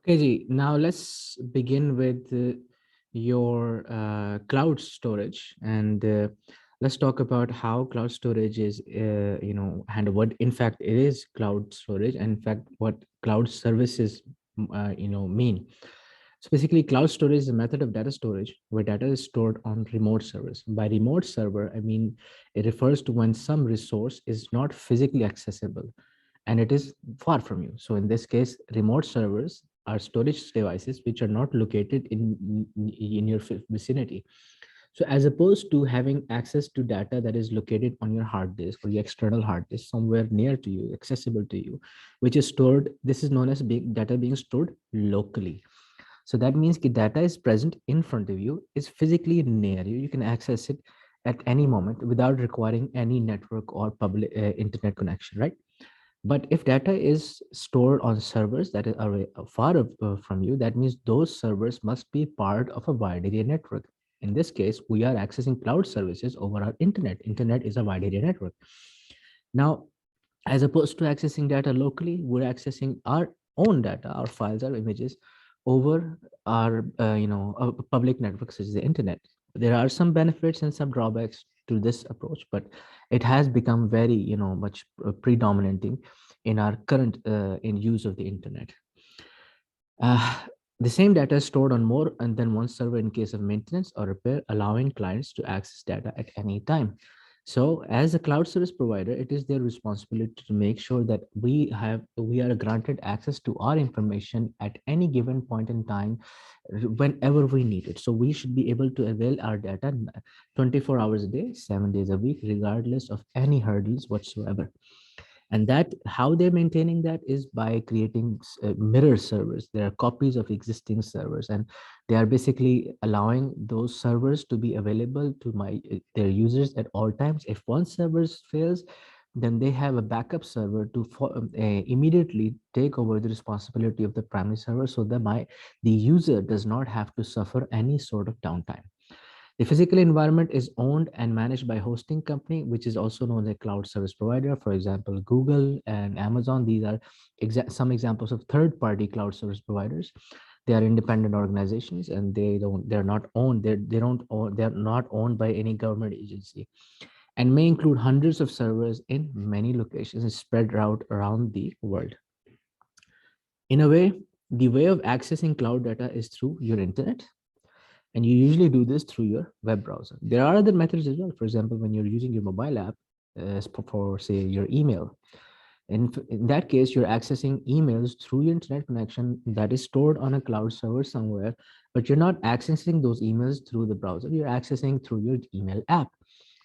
Okay, Ji. Now let's begin with your cloud storage, and let's talk about how cloud storage is, and what in fact it is cloud storage, and in fact what cloud services, mean. So basically, cloud storage is a method of data storage where data is stored on remote servers. By remote server, I mean it refers to when some resource is not physically accessible and it is far from you. So in this case, remote servers are storage devices which are not located in your vicinity. So as opposed to having access to data that is located on your hard disk or your external hard disk somewhere near to you, accessible to you, which is stored, this is known as big data being stored locally. So that means the data is present in front of you, is physically near you. You can access it at any moment without requiring any network or public internet connection, right? But if data is stored on servers that are far from you, that means those servers must be part of a wide area network. In this case, we are accessing cloud services over our internet. Internet is a wide area network. Now, as opposed to accessing data locally, we're accessing our own data, our files, our images over our public network such as the internet. There are some benefits and some drawbacks to this approach, but it has become very much predominating in our current in use of the internet. uh, the same data is stored on more and than one server in case of maintenance or repair, allowing clients to access data at any time. So, as a cloud service provider, it is their responsibility to make sure that we are granted access to our information at any given point in time, whenever we need it. So, we should be able to avail our data 24 hours a day, 7 days a week, regardless of any hurdles whatsoever. And that how they're maintaining that is by creating mirror servers. There are copies of existing servers, and they are basically allowing those servers to be available to their users at all times. If one server fails, then they have a backup server to immediately take over the responsibility of the primary server, so that the user does not have to suffer any sort of downtime. The physical environment is owned and managed by hosting company, which is also known as a cloud service provider. For example, Google and Amazon. These are some examples of third-party cloud service providers. They are independent organizations, and they're not owned. They don't own, they're not owned by any government agency, and may include hundreds of servers in many locations spread out around the world. In a way, the way of accessing cloud data is through your internet, and you usually do this through your web browser. There are other methods as well. For example, when you're using your mobile app for say your email, in that case, you're accessing emails through your internet connection that is stored on a cloud server somewhere, but you're not accessing those emails through the browser. You're accessing through your email app.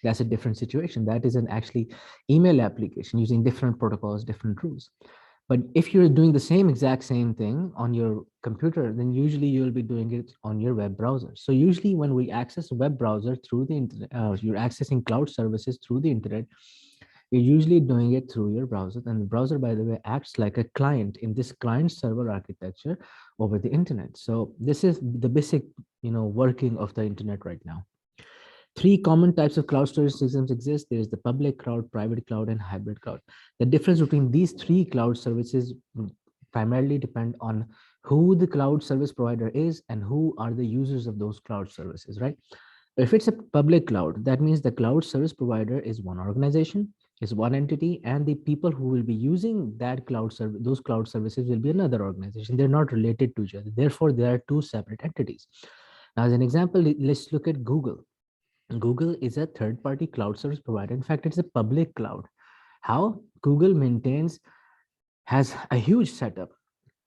That's a different situation. That is an actually email application using different protocols, different rules. But if you're doing the exact same thing on your computer, then usually you'll be doing it on your web browser. So usually when we access a web browser through the internet, you're accessing cloud services through the internet, you're usually doing it through your browser. And the browser, by the way, acts like a client in this client server architecture over the internet. So this is the basic, working of the internet right now. Three common types of cloud storage systems exist. There is the public cloud, private cloud, and hybrid cloud. The difference between these three cloud services primarily depend on who the cloud service provider is and who are the users of those cloud services, right? If it's a public cloud, that means the cloud service provider is one organization, is one entity, and the people who will be using that cloud service, those cloud services will be another organization. They're not related to each other. Therefore, they are two separate entities. Now, as an example, let's look at Google. Google is a third party cloud service provider. In fact, it's a public cloud. How Google maintains has a huge setup,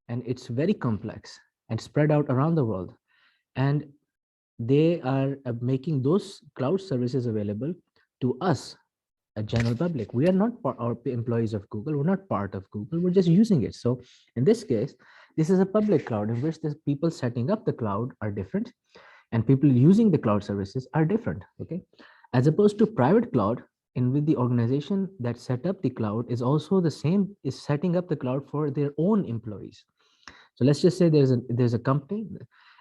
and it's very complex and spread out around the world. And they are making those cloud services available to us, a general public. We are not our employees of Google. We're not part of Google. We're just using it. So in this case, this is a public cloud in which the people setting up the cloud are different and people using the cloud services are different. Okay, as opposed to private cloud, in with the organization that set up the cloud is also the same, is setting up the cloud for their own employees. So let's just say there's a company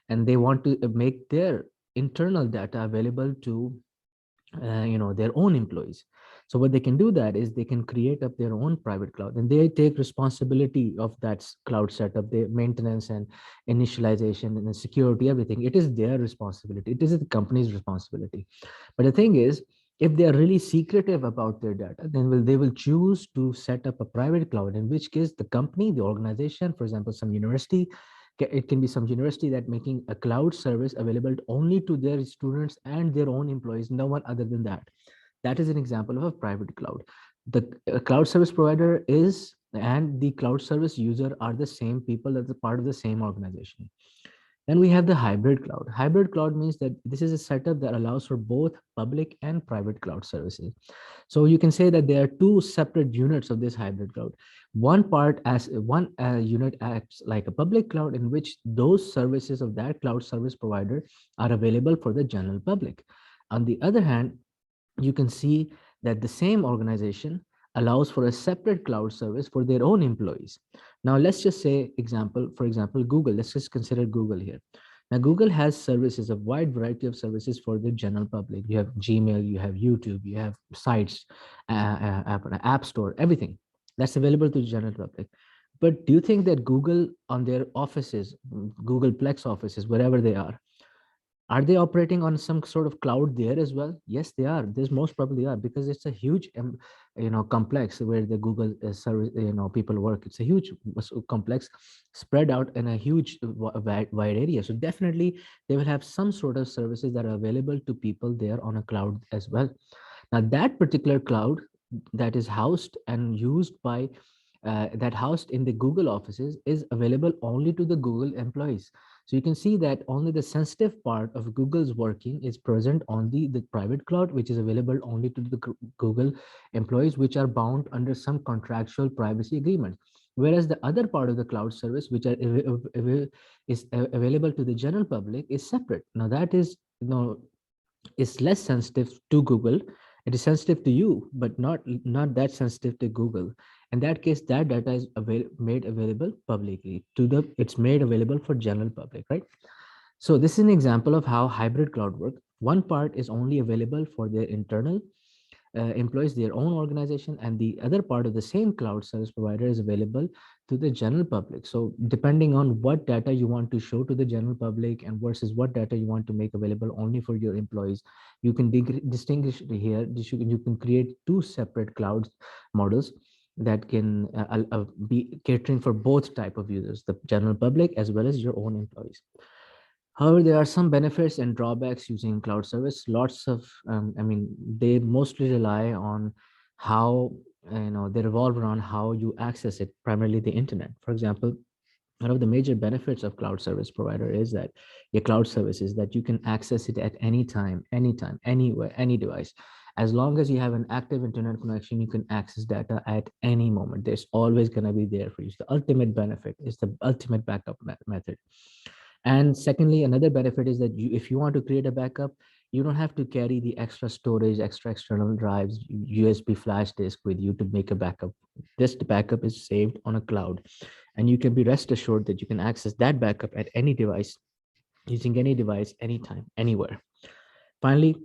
and they want to make their internal data available to their own employees. So what they can do that is they can create up their own private cloud, and they take responsibility of that cloud setup, their maintenance and initialization and the security, everything. It is their responsibility. It is the company's responsibility. But the thing is, if they are really secretive about their data, then they will choose to set up a private cloud, in which case the company, the organization, for example, some university, it can be some university that making a cloud service available only to their students and their own employees, no one other than that. That is an example of a private cloud. The cloud service provider is and the cloud service user are the same people, as a part of the same organization. Then we have the hybrid cloud. Hybrid cloud means that this is a setup that allows for both public and private cloud services. So you can say that there are two separate units of this hybrid cloud. One part as one unit acts like a public cloud, in which those services of that cloud service provider are available for the general public. On the other hand, you can see that the same organization allows for a separate cloud service for their own employees. Now, let's just say for example, Google. Let's just consider Google here. Now, Google has services, a wide variety of services for the general public. You have Gmail, you have YouTube, you have sites, app store, everything that's available to the general public. But do you think that Google on their offices, Google Plex offices, wherever they are they operating on some sort of cloud there as well? Yes, they are. There's most probably are, because it's a huge complex where the Google service, people work. It's a huge complex spread out in a huge wide area. So definitely they will have some sort of services that are available to people there on a cloud as well. Now that particular cloud that is housed and used by that housed in the Google offices is available only to the Google employees. So you can see that only the sensitive part of Google's working is present on the private cloud, which is available only to the Google employees, which are bound under some contractual privacy agreement. Whereas the other part of the cloud service, which is available to the general public, is separate. Now that is less sensitive to Google. It is sensitive to you, but not that sensitive to Google. In that case, that data is made available publicly to the. It's made available for general public, right? So this is an example of how hybrid cloud work. One part is only available for their internal employs, their own organization, and the other part of the same cloud service provider is available to the general public. So depending on what data you want to show to the general public and versus what data you want to make available only for your employees, you can distinguish here. You can create two separate cloud models that can be catering for both type of users, the general public as well as your own employees. However, there are some benefits and drawbacks using cloud service. Lots of, they mostly rely on how, they revolve around how you access it, primarily the internet. For example, one of the major benefits of cloud service provider is that your cloud service is that you can access it at any time, anytime, anywhere, any device. As long as you have an active internet connection, you can access data at any moment. There's always going to be there for you. So the ultimate benefit is the ultimate backup method. And secondly, another benefit is that if you want to create a backup, you don't have to carry the extra storage, extra external drives, USB flash disk with you to make a backup. This backup is saved on a cloud, and you can be rest assured that you can access that backup at any device, using any device, anytime, anywhere. Finally,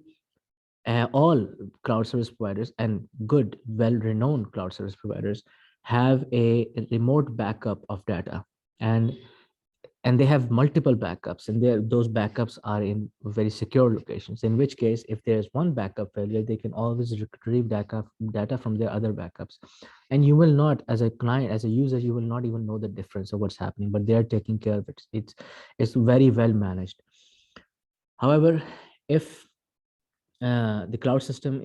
all cloud service providers and good, well-renowned cloud service providers have a remote backup of data, and they have multiple backups, and those backups are in very secure locations, in which case if there's one backup failure, they can always retrieve data from their other backups, and you will not, as a client, as a user, you will not even know the difference of what's happening, but they are taking care of it. It's very well managed. However, if the cloud system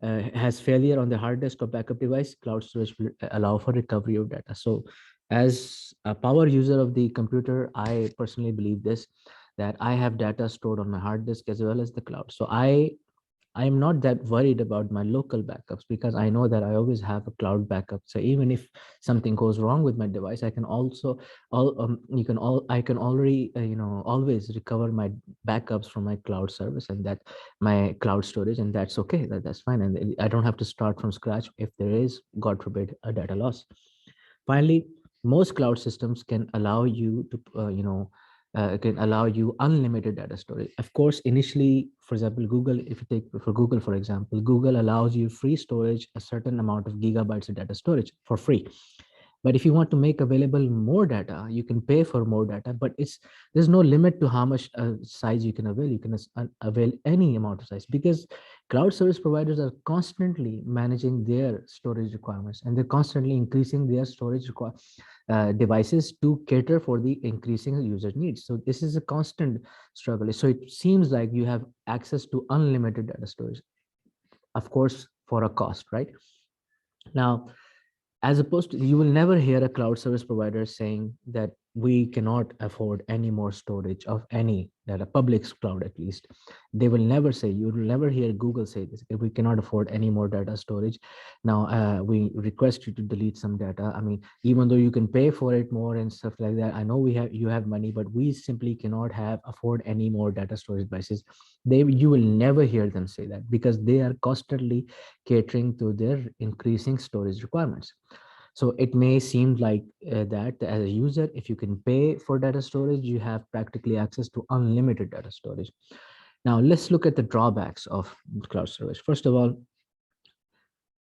has failure on the hard disk or backup device, cloud storage will allow for recovery of data. So as a power user of the computer, I personally believe this, that I have data stored on my hard disk as well as the cloud. So I'm not that worried about my local backups, because I know that I always have a cloud backup. So even if something goes wrong with my device, I can also I can already always recover my backups from my cloud service, and that my cloud storage, and that's okay. That's fine, and I don't have to start from scratch if there is, God forbid, a data loss. Finally, most cloud systems can allow you to it can allow you unlimited data storage. Of course, initially, for example, Google, if you take for Google, for example, Google allows you free storage, a certain amount of gigabytes of data storage for free. But if you want to make available more data, you can pay for more data, but there's no limit to how much size you can avail. You can avail any amount of size, because cloud service providers are constantly managing their storage requirements, and they're constantly increasing their devices to cater for the increasing user needs. So this is a constant struggle. So it seems like you have access to unlimited data storage, of course, for a cost, right? Now, as opposed to, you will never hear a cloud service provider saying that we cannot afford any more storage of any data, public cloud at least. They will never say, you will never hear Google say this, if we cannot afford any more data storage. Now, we request you to delete some data. I mean, even though you can pay for it more and stuff like that, I know you have money, but we simply cannot afford any more data storage devices. You will never hear them say that, because they are constantly catering to their increasing storage requirements. So it may seem like that as a user, if you can pay for data storage, you have practically access to unlimited data storage. Now let's look at the drawbacks of cloud storage. First of all,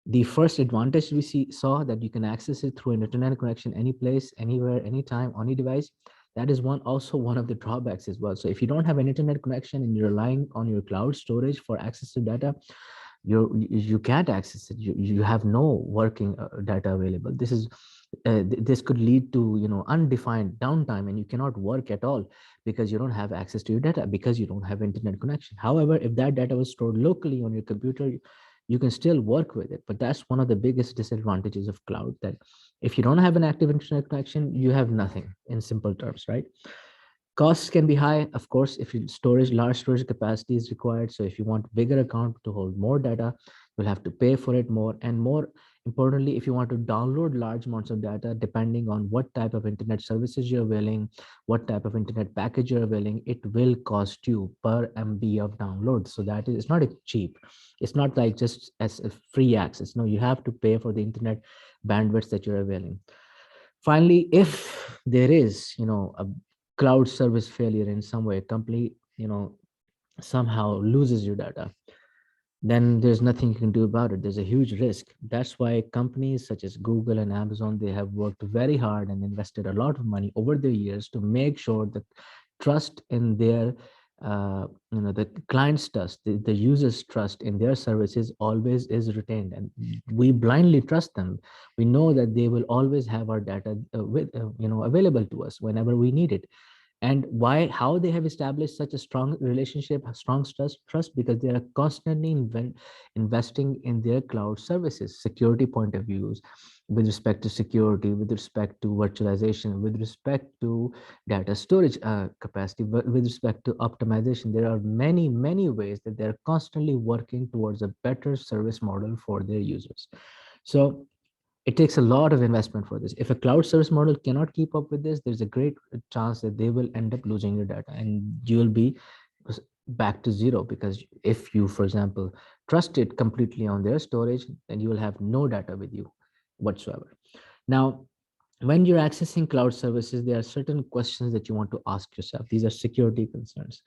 the first advantage saw that you can access it through an internet connection, any place, anywhere, anytime, on any device. That is one of the drawbacks as well. So if you don't have an internet connection and you're relying on your cloud storage for access to data, you can't access it. You have no working data available. This could lead to undefined downtime, and you cannot work at all because you don't have access to your data, because you don't have internet connection. However, if that data was stored locally on your computer, you can still work with it. But that's one of the biggest disadvantages of cloud, that if you don't have an active internet connection, you have nothing, in simple terms, right? Costs can be high, of course, if large storage capacity is required. So if you want bigger account to hold more data, you'll have to pay for it more. And more importantly, if you want to download large amounts of data, depending on what type of internet services you're availing, what type of internet package you're availing, it will cost you per MB of download. So that is, it's not cheap. It's not like just as a free access. No, you have to pay for the internet bandwidth that you're availing. Finally, if there is a cloud service failure in some way, a company somehow loses your data, then there's nothing you can do about it. There's a huge risk. That's why companies such as Google and Amazon, they have worked very hard and invested a lot of money over the years to make sure that trust in their the client's trust, the user's trust in their services always is retained, and we blindly trust them. We know that they will always have our data available to us whenever we need it. And how they have established such a strong relationship, a strong trust, because they are constantly investing in their cloud services, security point of views, with respect to security, with respect to virtualization, with respect to data storage capacity, with respect to optimization. There are many ways that they're constantly working towards a better service model for their users. So it takes a lot of investment for this. If a cloud service model cannot keep up with this, there's a great chance that they will end up losing your data, and you'll be back to zero. Because if you, for example, trust it completely on their storage, then you will have no data with you whatsoever. Now, when you're accessing cloud services, there are certain questions that you want to ask yourself. These are security concerns.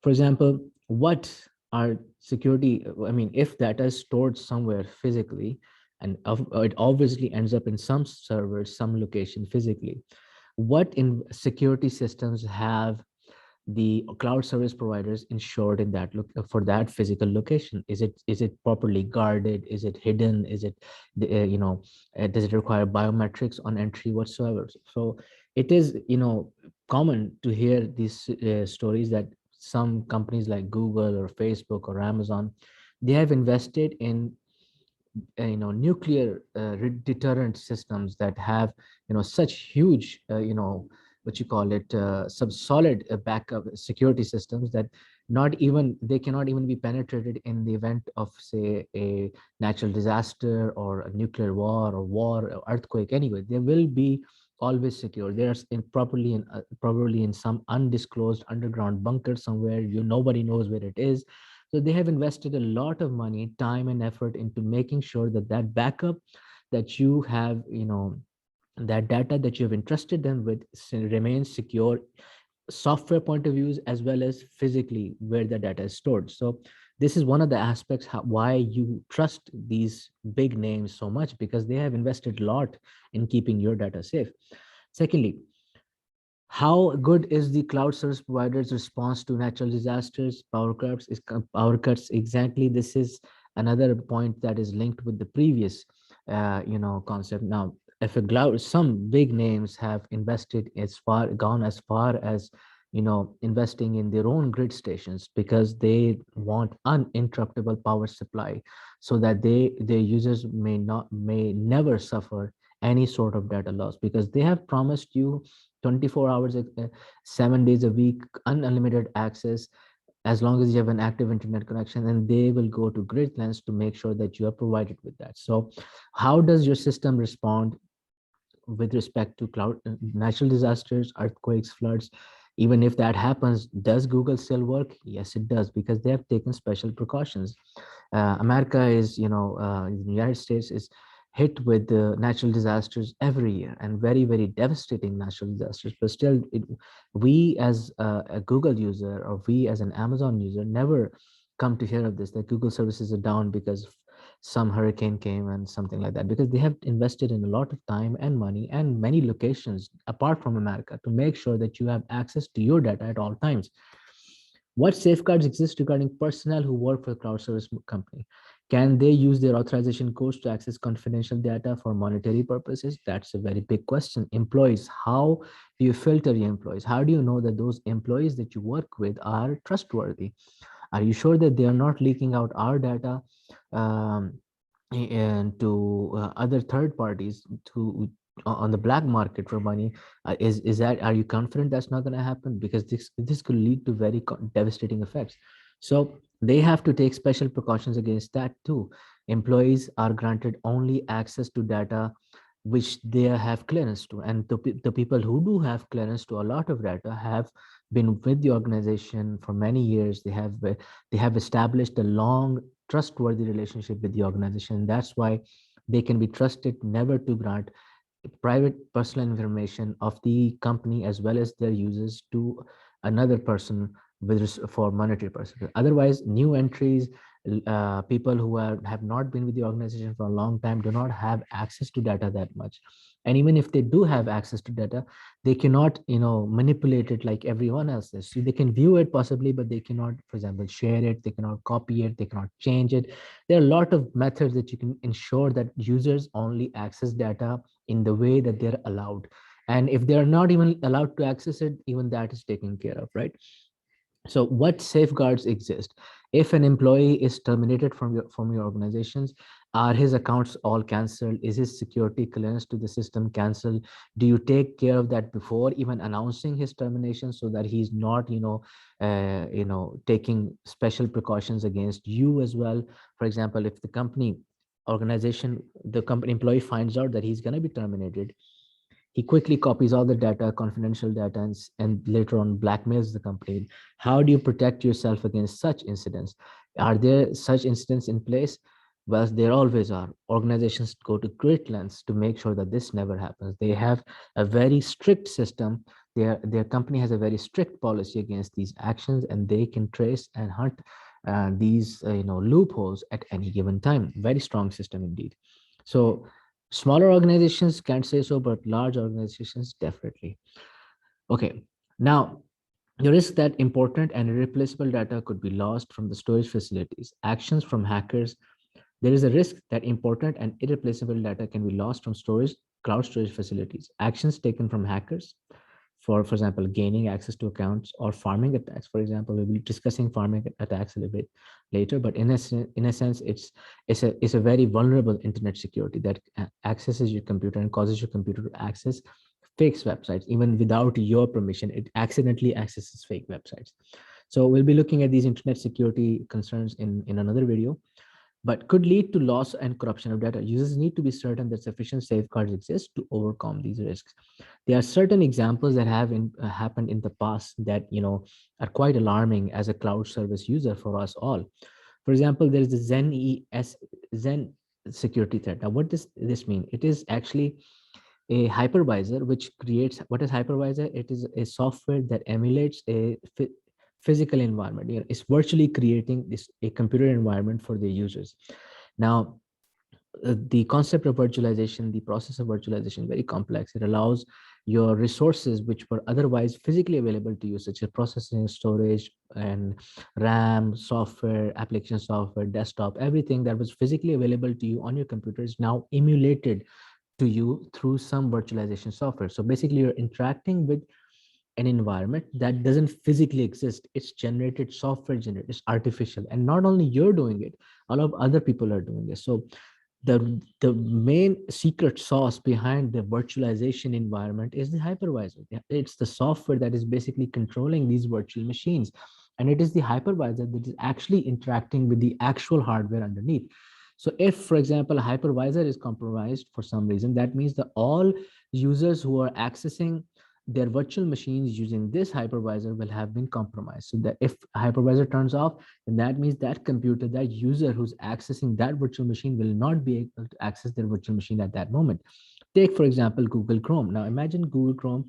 For example, what are security? I mean, if data is stored somewhere physically, and it obviously ends up in some server, some location physically, what in security systems have the cloud service providers ensured in that look for that physical location? Is it properly guarded? Is it hidden? Is it does it require biometrics on entry whatsoever? So it is common to hear these stories that some companies like Google or Facebook or Amazon, they have invested in nuclear deterrent systems that have such huge what you call it some solid backup security systems that not even they cannot even be penetrated in the event of, say, a natural disaster or a nuclear war or earthquake. Anyway, they will be always secure. They are probably in some undisclosed underground bunker somewhere. Nobody knows where it is. So they have invested a lot of money, time, and effort into making sure that that backup that you have, that data that you have entrusted them with remains secure software point of views as well as physically where the data is stored. So this is one of the aspects why you trust these big names so much, because they have invested a lot in keeping your data safe. Secondly, how good is the cloud service provider's response to natural disasters, power cuts? Exactly, this is another point that is linked with the previous, concept. Now, if a cloud, some big names have invested gone as far as investing in their own grid stations because they want uninterruptible power supply, so that their users may never suffer any sort of data loss, because they have promised you 24 hours, 7 days a week, unlimited access, as long as you have an active internet connection, and they will go to great lengths to make sure that you are provided with that. So how does your system respond with respect to natural disasters, earthquakes, floods? Even if that happens, does Google still work? Yes, it does, because they have taken special precautions. America is, the United States is hit with natural disasters every year, and very, very devastating natural disasters. But still, we as a Google user, or we as an Amazon user, never come to hear of this, that Google services are down because some hurricane came and something like that, because they have invested in a lot of time and money and many locations apart from America to make sure that you have access to your data at all times. What safeguards exist regarding personnel who work for a cloud service company? Can they use their authorization codes to access confidential data for monetary purposes? That's a very big question. Employees, how do you filter your employees? How do you know that those employees that you work with are trustworthy? Are you sure that they are not leaking out our data um, and to other third parties to on the black market for money? Is that, are you confident that's not going to happen? Because this could lead to very devastating effects. So they have to take special precautions against that too. Employees are granted only access to data which they have clearance to, and the people who do have clearance to a lot of data have been with the organization for many years. They have established a long trustworthy relationship with the organization. That's why they can be trusted never to grant private personal information of the company as well as their users to another person for monetary purposes. Otherwise, new entries, people who have not been with the organization for a long time, do not have access to data that much. And even if they do have access to data, they cannot manipulate it like everyone else is. So they can view it possibly, but they cannot, for example, share it, they cannot copy it, they cannot change it. There are a lot of methods that you can ensure that users only access data in the way that they're allowed. And if they're not even allowed to access it, even that is taken care of, right? So what safeguards exist? If an employee is terminated from your organizations, are his accounts all canceled? Is his security clearance to the system canceled? Do you take care of that before even announcing his termination, so that he's not taking special precautions against you as well? For example, if the company employee finds out that he's going to be terminated, he quickly copies all the data, confidential data, and later on blackmails the company. How do you protect yourself against such incidents? Are there such incidents in place? Well, there always are. Organizations go to great lengths to make sure that this never happens. They have a very strict system. Their company has a very strict policy against these actions, and they can trace and hunt these loopholes at any given time. Very strong system indeed. So smaller organizations can't say so, but large organizations definitely. Okay, now the risk that important and irreplaceable data could be lost from the storage facilities. Actions from hackers. There is a risk that important and irreplaceable data can be lost from cloud storage facilities. Actions taken from hackers, for example, gaining access to accounts, or farming attacks. For example, we'll be discussing farming attacks a little bit later, but in a sense, it's a very vulnerable internet security that accesses your computer and causes your computer to access fake websites. Even without your permission, it accidentally accesses fake websites. So we'll be looking at these internet security concerns in another video, but could lead to loss and corruption of data. Users need to be certain that sufficient safeguards exist to overcome these risks. There are certain examples that have happened in the past that are quite alarming as a cloud service user for us all. For example, there is the Zen security threat. Now, what does this mean? It is actually a hypervisor, which creates, what is hypervisor? It is a software that emulates a physical environment. It's virtually creating this a computer environment for the users. Now, the concept of virtualization, the process of virtualization, very complex. It allows your resources which were otherwise physically available to you, such as processing, storage, and RAM, software, application software, desktop, everything that was physically available to you on your computer is now emulated to you through some virtualization software. So basically, you're interacting with an environment that doesn't physically exist. It's generated, software generated, it's artificial. And not only you're doing it, a lot of other people are doing this. So the main secret sauce behind the virtualization environment is the hypervisor. It's the software that is basically controlling these virtual machines, and it is the hypervisor that is actually interacting with the actual hardware underneath. So if, for example, a hypervisor is compromised for some reason, that means that all users who are accessing their virtual machines using this hypervisor will have been compromised. So that if hypervisor turns off, and that means that computer, that user who's accessing that virtual machine will not be able to access their virtual machine at that moment. Take, for example, Google Chrome. Now imagine Google Chrome,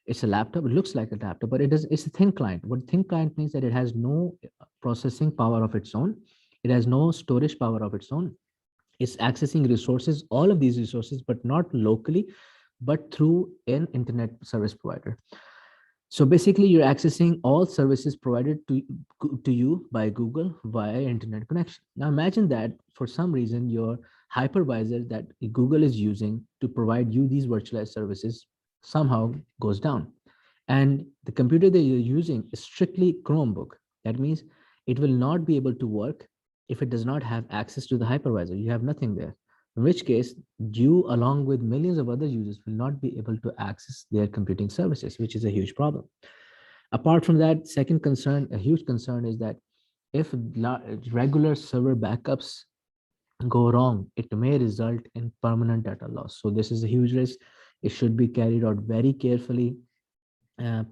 it's a laptop, it looks like a laptop, but it's a thin client. What thin client means that it has no processing power of its own. It has no storage power of its own. It's accessing resources, all of these resources, but not locally, but through an internet service provider. So basically, you're accessing all services provided to you by Google via internet connection. Now imagine that for some reason, your hypervisor that Google is using to provide you these virtualized services somehow goes down. And the computer that you're using is strictly Chromebook. That means it will not be able to work if it does not have access to the hypervisor. You have nothing there. In which case, you, along with millions of other users, will not be able to access their computing services, which is a huge problem. Apart from that, second concern, a huge concern, is that if regular server backups go wrong, it may result in permanent data loss. So this is a huge risk. It should be carried out very carefully,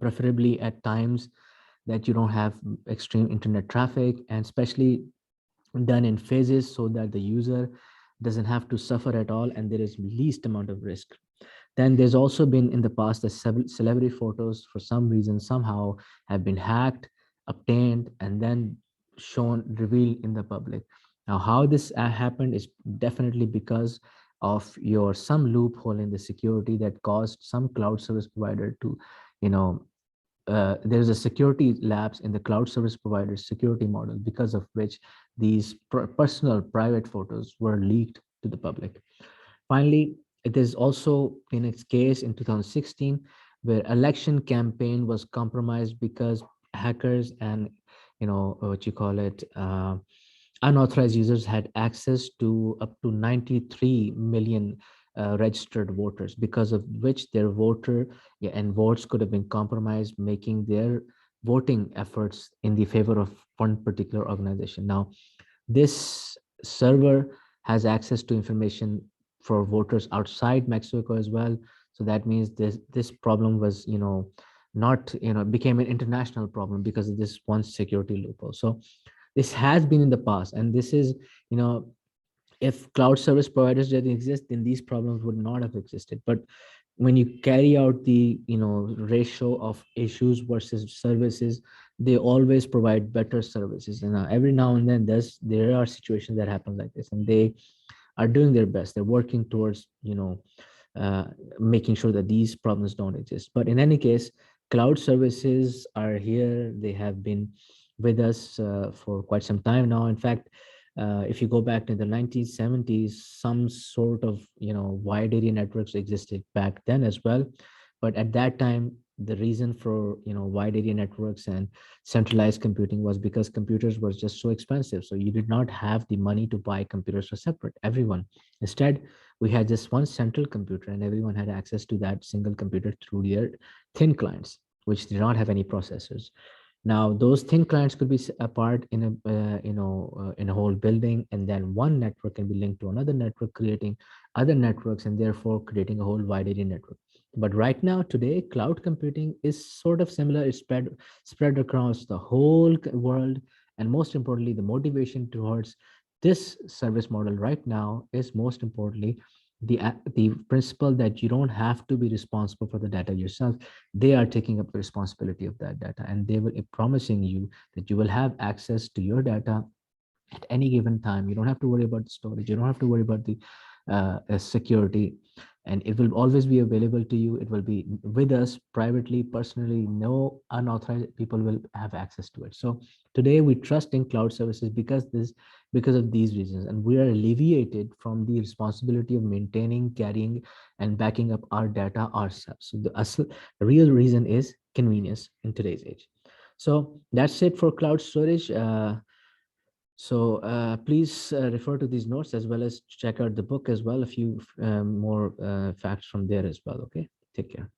preferably at times that you don't have extreme internet traffic, and especially done in phases so that the user doesn't have to suffer at all and there is least amount of risk. Then there's also been in the past that celebrity photos, for some reason, somehow have been hacked, obtained, and then shown, revealed in the public. Now, how this happened is definitely because of your some loophole in the security that caused some cloud service provider to, you know, there's a security lapse in the cloud service provider's security model, because of which these personal private photos were leaked to the public. Finally, it is also in its case in 2016 where election campaign was compromised because hackers and, what you call it, unauthorized users had access to up to 93 million registered voters, because of which their voter, yeah, and votes could have been compromised, making their voting efforts in the favor of one particular organization. Now, this server has access to information for voters outside Mexico as well. So that means this problem was, not, became an international problem because of this one security loophole. So this has been in the past, and this is, you know, if cloud service providers didn't exist, then these problems would not have existed. But when you carry out the, ratio of issues versus services, they always provide better services. And every now and then there are situations that happen like this, and they are doing their best. They're working towards, uh, making sure that these problems don't exist. But in any case, cloud services are here. They have been with us for quite some time now. In fact, if you go back to the 1970s, some sort of, wide area networks existed back then as well. But at that time, the reason for, wide area networks and centralized computing was because computers were just so expensive. So you did not have the money to buy computers for separate, everyone. Instead, we had just one central computer, and everyone had access to that single computer through their thin clients, which did not have any processors. Now, those thin clients could be apart in a, in a whole building, and then one network can be linked to another network, creating other networks, and therefore creating a whole wide area network. But right now, today, cloud computing is sort of similar. It's spread across the whole world, and most importantly, the motivation towards this service model right now is, most importantly, the principle that you don't have to be responsible for the data yourself. They are taking up the responsibility of that data, and they will promising you that you will have access to your data at any given time. You don't have to worry about the storage. You don't have to worry about the security, and it will always be available to you. It will be with us privately, personally. No unauthorized people will have access to it. So today we trust in cloud services because of these reasons, and we are alleviated from the responsibility of maintaining, carrying, and backing up our data ourselves. So the real reason is convenience in today's age. So that's it for cloud storage. Please refer to these notes as well as check out the book as well. A few more facts from there as well. Okay, take care.